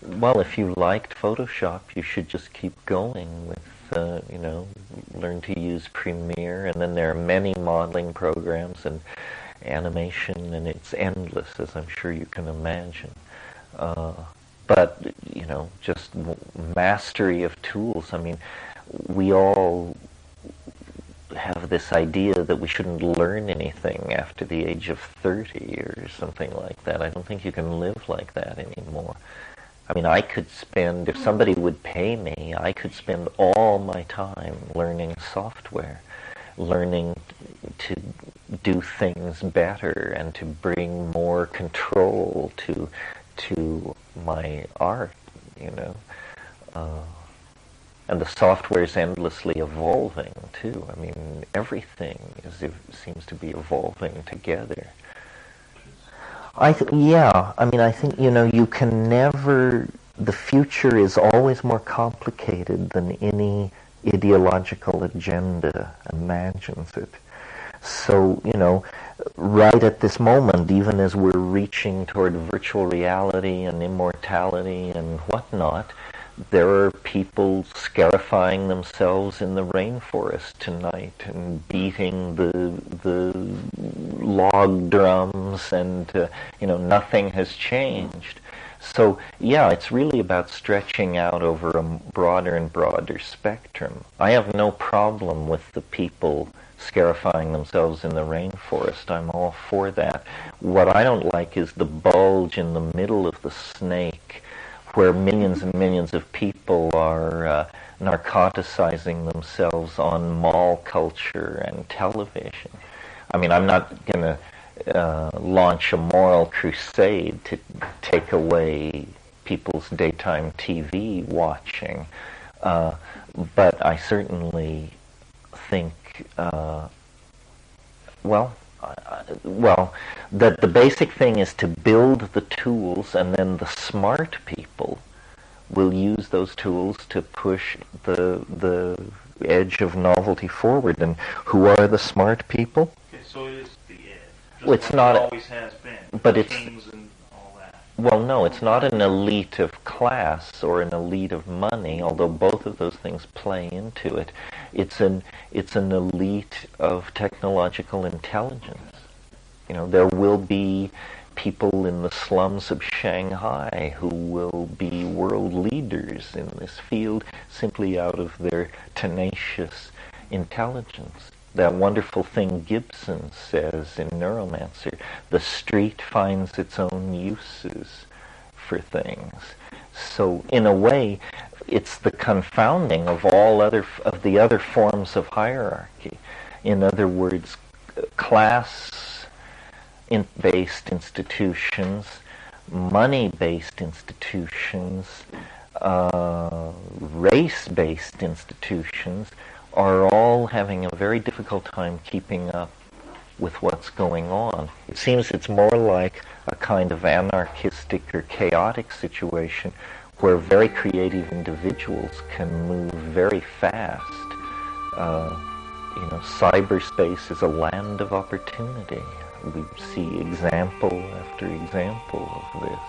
Well, if you liked Photoshop, you should just keep going with, learn to use Premiere, and then there are many modeling programs and animation, and it's endless, as I'm sure you can imagine. Uh, but, just mastery of tools. I mean, we all have this idea that we shouldn't learn anything after the age of 30 or something like that. I don't think you can live like that anymore. I mean, I could spend, if somebody would pay me, I could spend all my time learning software, learning to do things better and to bring more control to my art, you know. And the software is endlessly evolving too. I mean, everything seems to be evolving together. Yeah, I mean, I think, you can never, the future is always more complicated than any ideological agenda imagines it. So, right at this moment, even as we're reaching toward virtual reality and immortality and whatnot, there are people scarifying themselves in the rainforest tonight and beating the log drums, and nothing has changed. So yeah, it's really about stretching out over a broader and broader spectrum. I have no problem with the people scarifying themselves in the rainforest. I'm all for that. What I don't like is the bulge in the middle of the snake, where millions and millions of people are narcoticizing themselves on mall culture and television. I mean, I'm not going to launch a moral crusade to take away people's daytime TV watching, but I certainly think, that the basic thing is to build the tools, and then the smart people will use those tools to push the edge of novelty forward. And who are the smart people? Okay, so it is the edge. Well, it's not. It always has been. But it's. Kings and all that. Well, no, it's not an elite of class or an elite of money, although both of those things play into it. It's an elite of technological intelligence. There will be people in the slums of Shanghai who will be world leaders in this field simply out of their tenacious intelligence. That wonderful thing Gibson says in Neuromancer, the street finds its own uses for things. So in a way, it's the confounding of of the other forms of hierarchy. In other words, class-based institutions, money-based institutions, race-based institutions are all having a very difficult time keeping up with what's going on. It seems it's more like a kind of anarchistic or chaotic situation where very creative individuals can move very fast. Cyberspace is a land of opportunity. We see example after example of this.